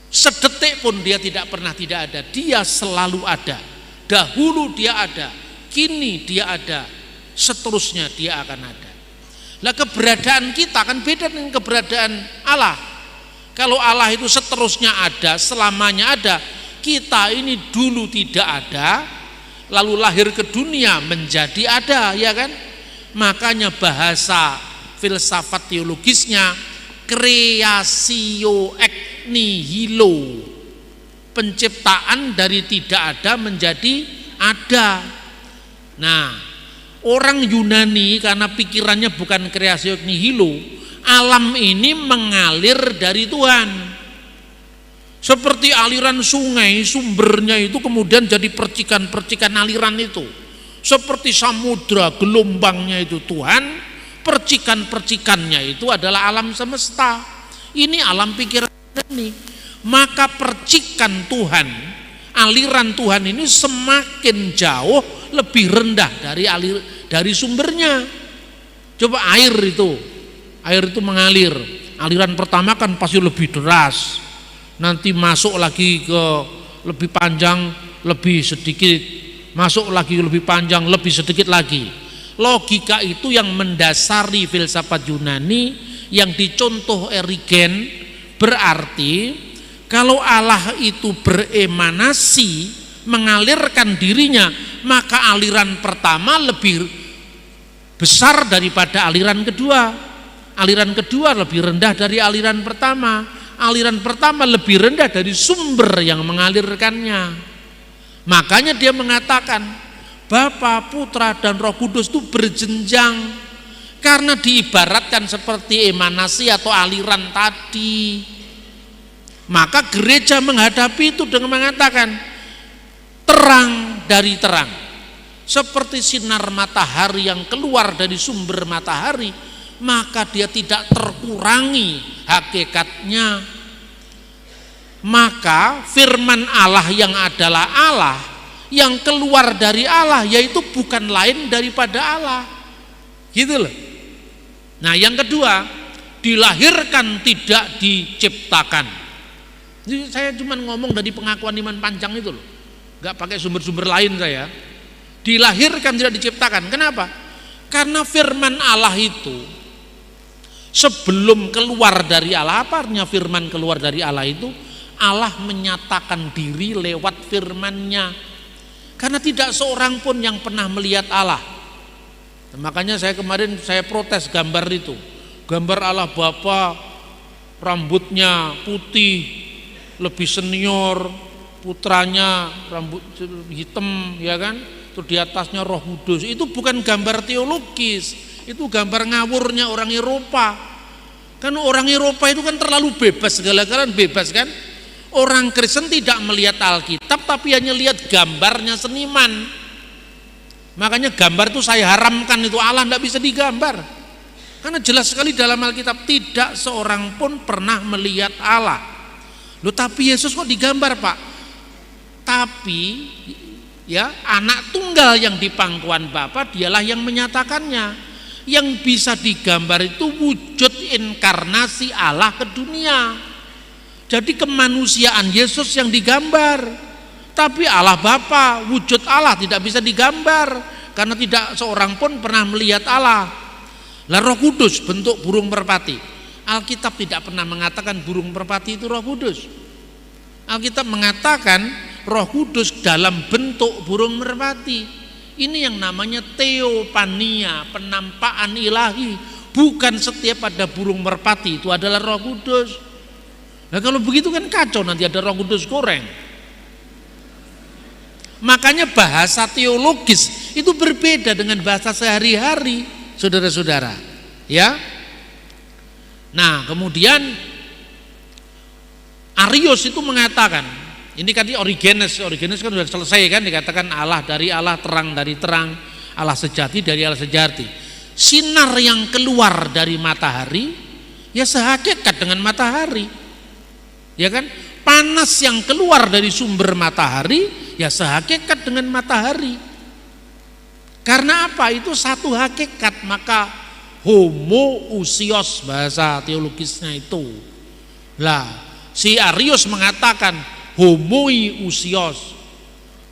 sedetik pun dia tidak pernah tidak ada. Dia selalu ada. Dahulu dia ada, kini dia ada, seterusnya dia akan ada. Lah keberadaan kita kan beda dengan keberadaan Allah. Kalau Allah itu seterusnya ada, selamanya ada, kita ini dulu tidak ada, lalu lahir ke dunia menjadi ada, ya kan? Makanya bahasa filsafat teologisnya creatio ex nihilo, penciptaan dari tidak ada menjadi ada. Nah, orang Yunani karena pikirannya bukan creatio ex nihilo, alam ini mengalir dari Tuhan. Seperti aliran sungai, sumbernya itu kemudian jadi percikan-percikan aliran itu. Seperti samudra, gelombangnya itu Tuhan, percikan-percikannya itu adalah alam semesta. Ini alam pikiran ini. Maka percikan Tuhan, aliran Tuhan ini semakin jauh lebih rendah dari sumbernya. Coba air itu mengalir, aliran pertama kan pasti lebih deras, nanti masuk lagi ke lebih panjang, lebih sedikit, masuk lagi lebih panjang, lebih sedikit lagi. Logika itu yang mendasari filsafat Yunani yang dicontoh Origen. Berarti kalau Allah itu beremanasi, mengalirkan dirinya, maka aliran pertama lebih besar daripada aliran kedua. Aliran kedua lebih rendah dari aliran pertama. Aliran pertama lebih rendah dari sumber yang mengalirkannya. Makanya dia mengatakan Bapa, Putra, dan Roh Kudus itu berjenjang, karena diibaratkan seperti emanasi atau aliran tadi. Maka gereja menghadapi itu dengan mengatakan terang dari terang, seperti sinar matahari yang keluar dari sumber matahari, maka dia tidak terkurangi hakikatnya. Maka firman Allah yang adalah Allah, yang keluar dari Allah, yaitu bukan lain daripada Allah, gitu loh. Nah, yang kedua, dilahirkan tidak diciptakan. Jadi saya cuma ngomong dari pengakuan iman panjang itu loh, nggak pakai sumber-sumber lain saya. Dilahirkan tidak diciptakan. Kenapa? Karena firman Allah itu sebelum keluar dari Allah, apa artinya firman keluar dari Allah itu? Allah menyatakan diri lewat firman-Nya. Karena tidak seorang pun yang pernah melihat Allah. Makanya kemarin saya protes gambar itu. Gambar Allah Bapa, rambutnya putih, lebih senior, putranya rambut hitam, ya kan? Terus di atasnya Roh Kudus. Itu bukan gambar teologis. Itu gambar ngawurnya orang Eropa. Kan orang Eropa itu kan terlalu bebas, segala-galanya bebas kan. Orang Kristen tidak melihat Alkitab, tapi hanya lihat gambarnya seniman. Makanya gambar itu saya haramkan, itu Allah tidak bisa digambar. Karena jelas sekali dalam Alkitab tidak seorang pun pernah melihat Allah. Loh, tapi Yesus kok digambar, Pak? Tapi ya, anak tunggal yang di pangkuan Bapa dialah yang menyatakannya. Yang bisa digambar itu wujud inkarnasi Allah ke dunia. Jadi kemanusiaan Yesus yang digambar. Tapi Allah Bapa, wujud Allah tidak bisa digambar, karena tidak seorang pun pernah melihat Allah. Lah Roh Kudus bentuk burung merpati. Alkitab tidak pernah mengatakan burung merpati itu Roh Kudus. Alkitab mengatakan Roh Kudus dalam bentuk burung merpati. Ini yang namanya teopania, penampakan ilahi. Bukan setiap ada burung merpati itu adalah Roh Kudus. Nah kalau begitu kan kacau, nanti ada Roh Kudus goreng. Makanya bahasa teologis itu berbeda dengan bahasa sehari-hari, saudara-saudara. Ya. Nah, kemudian Arius itu mengatakan, ini kan Origenes kan sudah selesai kan, dikatakan Allah dari Allah, terang dari terang, Allah sejati dari Allah sejati. Sinar yang keluar dari matahari ya sehakikat dengan matahari. Ya kan? Panas yang keluar dari sumber matahari ya sehakikat dengan matahari. Karena apa? Itu satu hakikat, maka homoousios bahasa teologisnya itu. Lah, si Arius mengatakan homoiousios.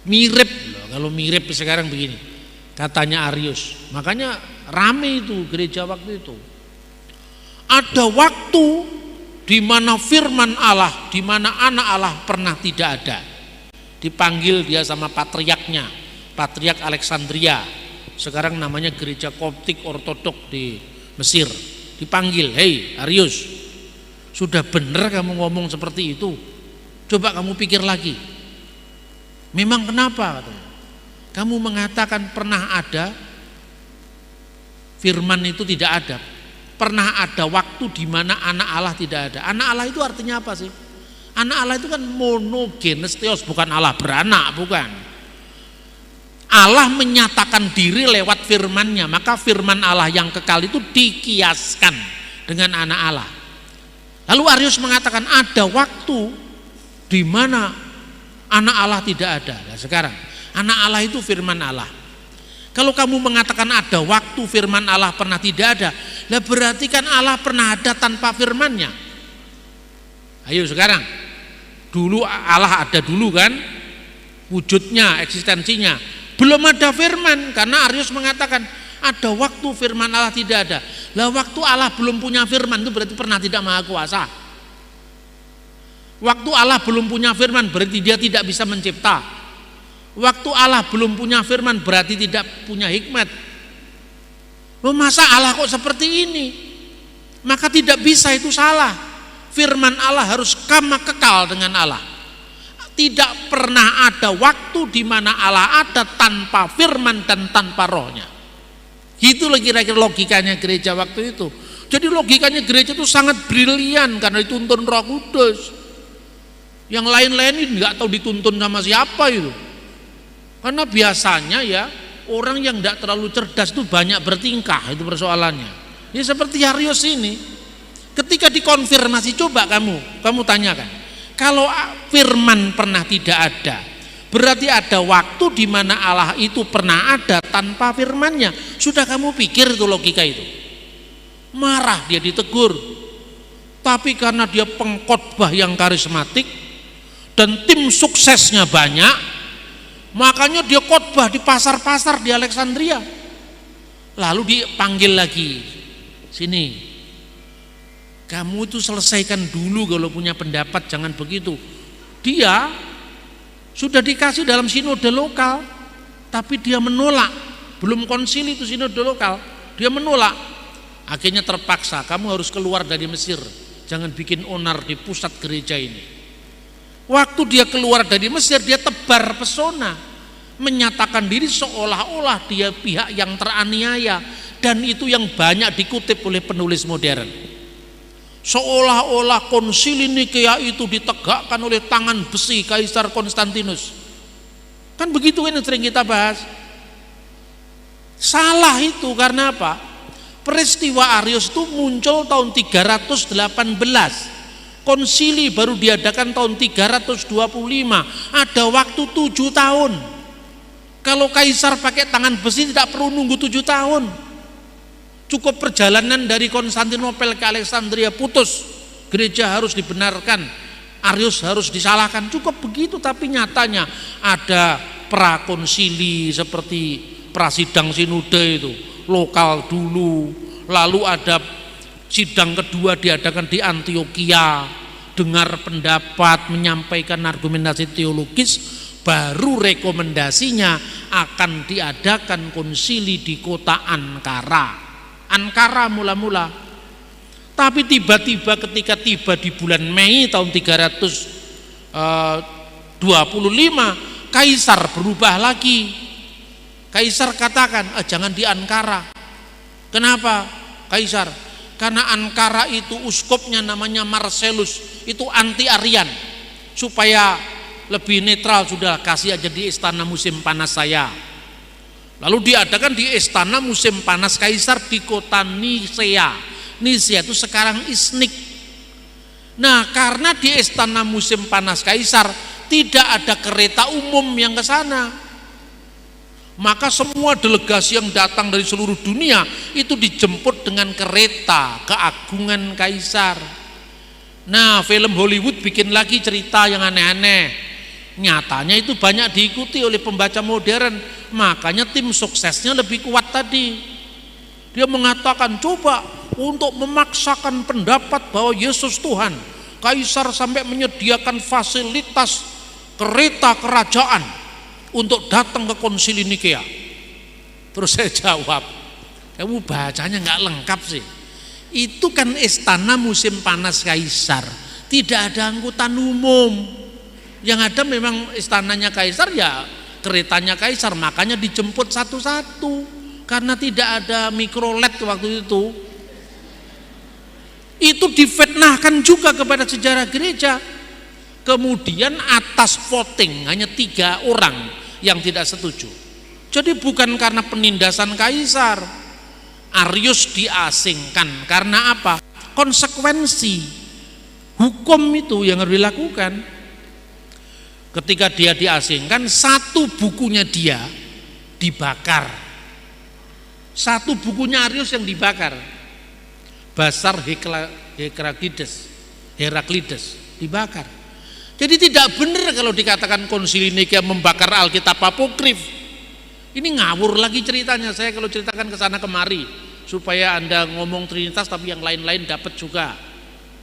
Mirip, kalau mirip sekarang begini. Katanya Arius. Makanya rame itu gereja waktu itu. Ada waktu di mana firman Allah, di mana anak Allah pernah tidak ada. Dipanggil dia sama patriarknya, Patriark Alexandria. Sekarang namanya gereja Koptik Ortodok di Mesir. Dipanggil, "Hei Arius, sudah benar kamu ngomong seperti itu? Coba kamu pikir lagi. Memang kenapa? Kamu mengatakan pernah ada, firman itu tidak ada. Pernah ada waktu di mana anak Allah tidak ada. Anak Allah itu artinya apa sih? Anak Allah itu kan monogenes theos, bukan Allah beranak, bukan. Allah menyatakan diri lewat firman-Nya, maka firman Allah yang kekal itu dikiaskan dengan anak Allah. Lalu Arius mengatakan ada waktu di mana anak Allah tidak ada. Nah, sekarang anak Allah itu firman Allah. Kalau kamu mengatakan ada waktu firman Allah pernah tidak ada, lah berarti kan Allah pernah ada tanpa firman-Nya. Ayo sekarang, dulu Allah ada dulu kan, wujudnya, eksistensinya. Belum ada firman, karena Arius mengatakan ada waktu firman Allah tidak ada. Lah waktu Allah belum punya firman itu berarti pernah tidak maha kuasa. Waktu Allah belum punya firman berarti dia tidak bisa mencipta. Waktu Allah belum punya firman berarti tidak punya hikmat. Loh, masa Allah kok seperti ini? Maka tidak bisa, itu salah. Firman Allah harus kama kekal dengan Allah. Tidak pernah ada waktu di mana Allah ada tanpa firman dan tanpa rohnya. Itulah kira-kira logikanya gereja waktu itu. Jadi logikanya gereja itu sangat brilian karena dituntun Roh Kudus. Yang lain-lain ini nggak tahu dituntun sama siapa itu. Karena biasanya ya orang yang tidak terlalu cerdas itu banyak bertingkah, itu persoalannya. Ya seperti Arius ini, ketika dikonfirmasi, coba kamu tanyakan, kalau firman pernah tidak ada, berarti ada waktu di mana Allah itu pernah ada tanpa firman-Nya. Sudah kamu pikir itu logika itu? Marah dia, ditegur. Tapi karena dia pengkhotbah yang karismatik dan tim suksesnya banyak, makanya dia khotbah di pasar-pasar di Alexandria. Lalu dipanggil lagi, sini, kamu itu selesaikan dulu kalau punya pendapat, jangan begitu. Dia sudah dikasih dalam sinode lokal, tapi dia menolak. Belum konsili itu sinode lokal, dia menolak. Akhirnya terpaksa, kamu harus keluar dari Mesir, jangan bikin onar di pusat gereja ini. Waktu dia keluar dari Mesir, dia tebar pesona, menyatakan diri seolah-olah dia pihak yang teraniaya, dan itu yang banyak dikutip oleh penulis modern. Seolah-olah konsili Nikea itu ditegakkan oleh tangan besi Kaisar Konstantinus. Kan begitu yang sering kita bahas. Salah itu karena apa? Peristiwa Arius itu muncul tahun 318. Konsili baru diadakan tahun 325, ada waktu 7 tahun. Kalau kaisar pakai tangan besi tidak perlu nunggu 7 tahun. Cukup perjalanan dari Konstantinopel ke Alexandria putus, gereja harus dibenarkan, Arius harus disalahkan, cukup begitu. Tapi nyatanya ada prakonsili seperti prasidang sinode itu, lokal dulu, lalu ada sidang kedua diadakan di Antioquia, dengar pendapat, menyampaikan argumentasi teologis, baru rekomendasinya akan diadakan konsili di kota Ankara. Ankara mula-mula. Tapi tiba-tiba ketika tiba di bulan Mei tahun 325, Kaisar berubah lagi. Kaisar katakan, jangan di Ankara. Kenapa Kaisar? Karena Ankara itu uskopnya namanya Marcellus, itu anti-Arian. Supaya lebih netral, sudah kasih aja di istana musim panas saya. Lalu diadakan di istana musim panas Kaisar di kota Nisea. Nisea itu sekarang Iznik. Nah, karena di istana musim panas Kaisar tidak ada kereta umum yang ke sana, maka semua delegasi yang datang dari seluruh dunia itu dijemput dengan kereta keagungan Kaisar. Nah, film Hollywood bikin lagi cerita yang aneh-aneh. Nyatanya itu banyak diikuti oleh pembaca modern, makanya tim suksesnya lebih kuat tadi. Dia mengatakan, coba untuk memaksakan pendapat bahwa Yesus Tuhan, Kaisar sampai menyediakan fasilitas kereta kerajaan untuk datang ke konsili Nikea. Terus saya jawab, kamu bacanya nggak lengkap sih. Itu kan istana musim panas Kaisar, tidak ada angkutan umum. Yang ada memang istananya Kaisar, ya keretanya Kaisar, makanya dijemput satu-satu karena tidak ada mikrolet waktu itu. Itu difitnahkan juga kepada sejarah gereja. Kemudian atas voting hanya 3 orang yang tidak setuju. Jadi bukan karena penindasan Kaisar, Arius diasingkan karena apa? Konsekuensi hukum itu yang harus dilakukan. Ketika dia diasingkan, satu bukunya dia dibakar. Satu bukunya Arius yang dibakar. Basar Heraklides dibakar. Jadi tidak benar kalau dikatakan konsili Nikea membakar Alkitab apokrif. Ini ngawur lagi ceritanya. Saya kalau ceritakan ke sana kemari supaya Anda ngomong Trinitas tapi yang lain-lain dapat juga.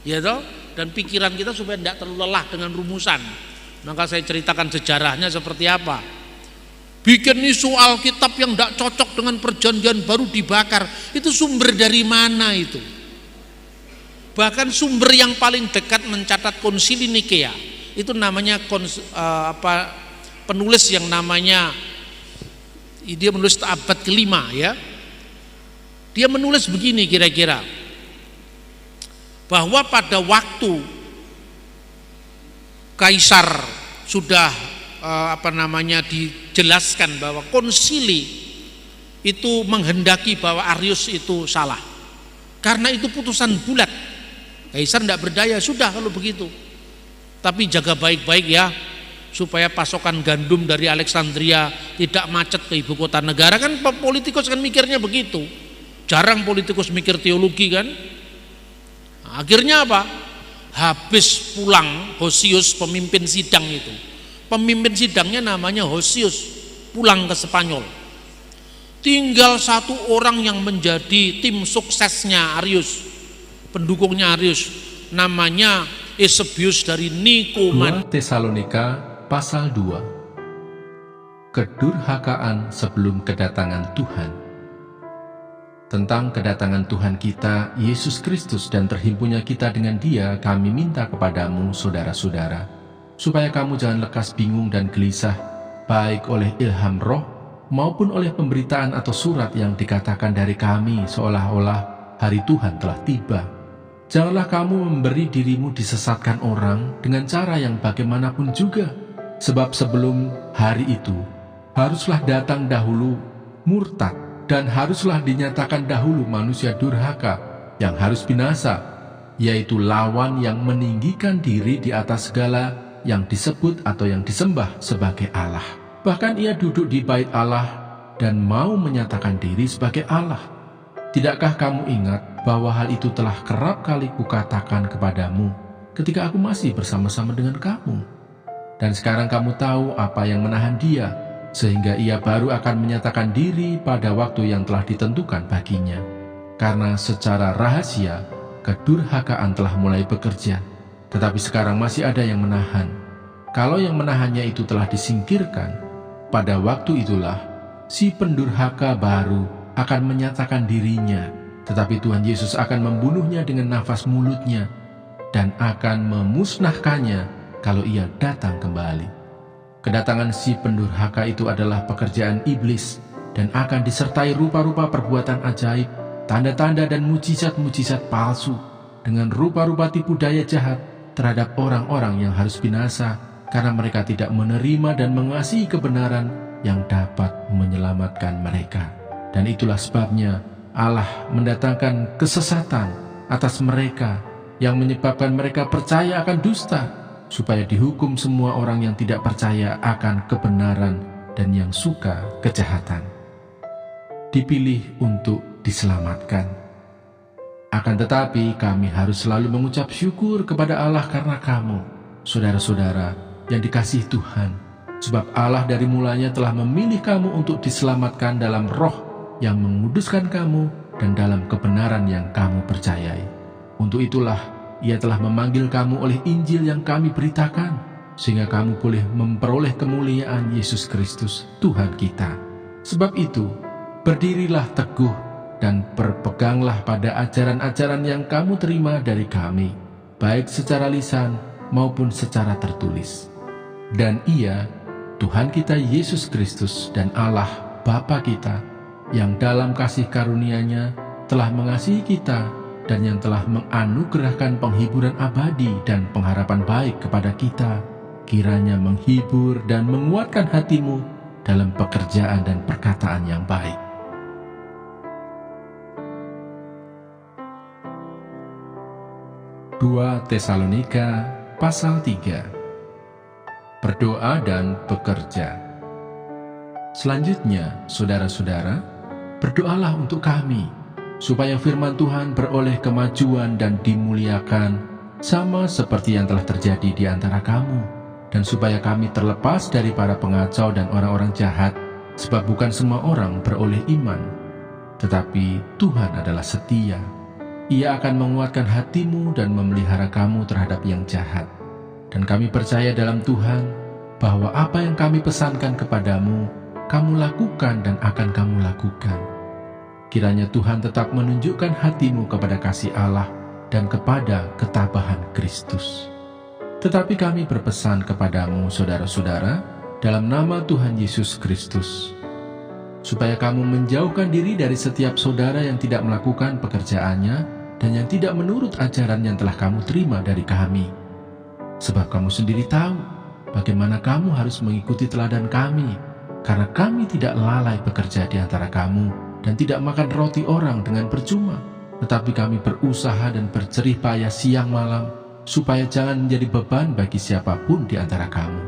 Ya toh? Dan pikiran kita supaya tidak terlalu lelah dengan rumusan. Maka saya ceritakan sejarahnya seperti apa. Bikin isu Alkitab yang tidak cocok dengan perjanjian baru dibakar. Itu sumber dari mana itu? Bahkan sumber yang paling dekat mencatat konsili Nikea itu namanya penulis yang namanya, dia menulis abad ke-5 ya. Dia menulis begini kira-kira, bahwa pada waktu Kaisar sudah dijelaskan bahwa konsili itu menghendaki bahwa Arius itu salah. Karena itu putusan bulat. Kaisar tidak berdaya, sudah kalau begitu. Tapi jaga baik-baik ya, supaya pasokan gandum dari Alexandria tidak macet ke ibu kota negara. Kan politikus kan mikirnya begitu. Jarang politikus mikir teologi kan. Nah, akhirnya apa? Habis pulang Hosius, pemimpin sidang itu, pemimpin sidangnya namanya Hosius, pulang ke Spanyol. Tinggal 1 orang yang menjadi tim suksesnya Arius, pendukungnya Arius, namanya Eusebius dari Nikoman.
2 Tesalonika pasal 2. Kedurhakaan sebelum kedatangan Tuhan. Tentang kedatangan Tuhan kita, Yesus Kristus, dan terhimpunnya kita dengan Dia, kami minta kepadamu, saudara-saudara, supaya kamu jangan lekas bingung dan gelisah, baik oleh ilham roh, maupun oleh pemberitaan atau surat yang dikatakan dari kami, seolah-olah hari Tuhan telah tiba. Janganlah kamu memberi dirimu disesatkan orang dengan cara yang bagaimanapun juga, sebab sebelum hari itu, haruslah datang dahulu murtad, dan haruslah dinyatakan dahulu manusia durhaka yang harus binasa, yaitu lawan yang meninggikan diri di atas segala yang disebut atau yang disembah sebagai Allah. Bahkan ia duduk di bait Allah dan mau menyatakan diri sebagai Allah. Tidakkah kamu ingat bahwa hal itu telah kerap kali kukatakan kepadamu ketika aku masih bersama-sama dengan kamu? Dan sekarang kamu tahu apa yang menahan dia, sehingga ia baru akan menyatakan diri pada waktu yang telah ditentukan baginya. Karena secara rahasia, kedurhakaan telah mulai bekerja. tetapi sekarang masih ada yang menahan. Kalau yang menahannya itu telah disingkirkan, pada waktu itulah si pendurhaka baru akan menyatakan dirinya, tetapi Tuhan Yesus akan membunuhnya dengan nafas mulutnya dan akan memusnahkannya kalau ia datang kembali. Kedatangan si pendurhaka itu adalah pekerjaan iblis dan akan disertai rupa-rupa perbuatan ajaib, tanda-tanda dan mujizat-mujizat palsu dengan rupa-rupa tipu daya jahat terhadap orang-orang yang harus binasa karena mereka tidak menerima dan mengasihi kebenaran yang dapat menyelamatkan mereka. Dan itulah sebabnya Allah mendatangkan kesesatan atas mereka yang menyebabkan mereka percaya akan dusta, supaya dihukum semua orang yang tidak percaya akan kebenaran dan yang suka kejahatan. Dipilih untuk diselamatkan. Akan tetapi kami harus selalu mengucap syukur kepada Allah karena kamu, saudara-saudara yang dikasihi Tuhan, sebab Allah dari mulanya telah memilih kamu untuk diselamatkan dalam roh yang menguduskan kamu dan dalam kebenaran yang kamu percayai. Untuk itulah Ia telah memanggil kamu oleh Injil yang kami beritakan, sehingga kamu boleh memperoleh kemuliaan Yesus Kristus, Tuhan kita. Sebab itu, berdirilah teguh dan berpeganglah pada ajaran-ajaran yang kamu terima dari kami, baik secara lisan maupun secara tertulis. Dan Ia, Tuhan kita Yesus Kristus dan Allah Bapa kita, yang dalam kasih karunia-Nya telah mengasihi kita dan yang telah menganugerahkan penghiburan abadi dan pengharapan baik kepada kita, kiranya menghibur dan menguatkan hatimu dalam pekerjaan dan perkataan yang baik. Dua Tesalonika pasal 3. Berdoa dan bekerja. Selanjutnya, saudara-saudara, berdoalah untuk kami, supaya firman Tuhan beroleh kemajuan dan dimuliakan, sama seperti yang telah terjadi di antara kamu, dan supaya kami terlepas dari para pengacau dan orang-orang jahat, sebab bukan semua orang beroleh iman. Tetapi Tuhan adalah setia. Ia akan menguatkan hatimu dan memelihara kamu terhadap yang jahat. Dan kami percaya dalam Tuhan, bahwa apa yang kami pesankan kepadamu, kamu lakukan dan akan kamu lakukan. Kiranya Tuhan tetap menunjukkan hatimu kepada kasih Allah dan kepada ketabahan Kristus. Tetapi kami berpesan kepadamu, saudara-saudara, dalam nama Tuhan Yesus Kristus, supaya kamu menjauhkan diri dari setiap saudara yang tidak melakukan pekerjaannya dan yang tidak menurut ajaran yang telah kamu terima dari kami. Sebab kamu sendiri tahu bagaimana kamu harus mengikuti teladan kami, karena kami tidak lalai bekerja di antara kamu dan tidak makan roti orang dengan percuma, tetapi kami berusaha dan berjerih payah siang malam, supaya jangan menjadi beban bagi siapapun di antara kamu.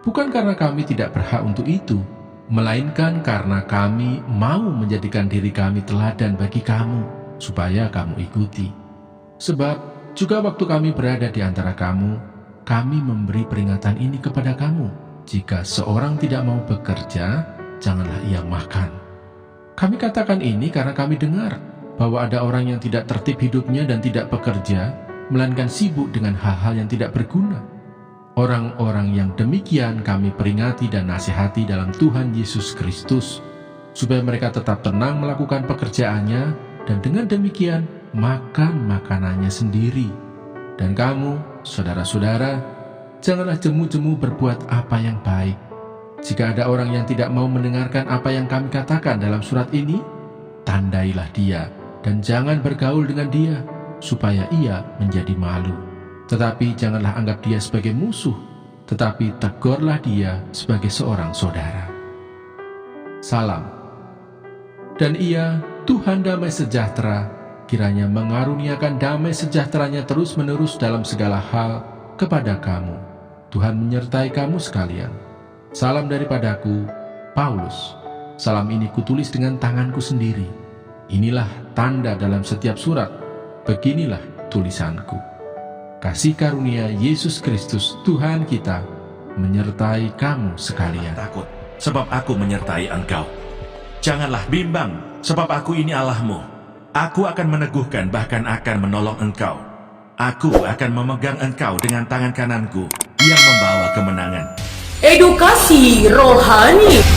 Bukan karena kami tidak berhak untuk itu, melainkan karena kami mau menjadikan diri kami teladan bagi kamu, supaya kamu ikuti. Sebab juga waktu kami berada di antara kamu, kami memberi peringatan ini kepada kamu, jika seorang tidak mau bekerja, janganlah ia makan. Kami katakan ini karena kami dengar bahwa ada orang yang tidak tertib hidupnya dan tidak bekerja, melainkan sibuk dengan hal-hal yang tidak berguna. Orang-orang yang demikian kami peringati dan nasihati dalam Tuhan Yesus Kristus, supaya mereka tetap tenang melakukan pekerjaannya, dan dengan demikian makan makanannya sendiri. Dan kamu, saudara-saudara, janganlah jemu-jemu berbuat apa yang baik. Jika ada orang yang tidak mau mendengarkan apa yang kami katakan dalam surat ini, tandailah dia dan jangan bergaul dengan dia, supaya ia menjadi malu. Tetapi janganlah anggap dia sebagai musuh, tetapi tegurlah dia sebagai seorang saudara. Salam. Dan Ia, Tuhan damai sejahtera, kiranya mengaruniakan damai sejahteranya terus-menerus dalam segala hal kepada kamu. Tuhan menyertai kamu sekalian. Salam daripadaku, Paulus. Salam ini kutulis dengan tanganku sendiri. Inilah tanda dalam setiap surat. Beginilah tulisanku. Kasih karunia Yesus Kristus Tuhan kita menyertai kamu sekalian.
Takut, sebab aku menyertai engkau. Janganlah bimbang, sebab aku ini Allahmu. Aku akan meneguhkan, bahkan akan menolong engkau. Aku akan memegang engkau dengan tangan kananku yang membawa kemenangan.
Edukasi rohani.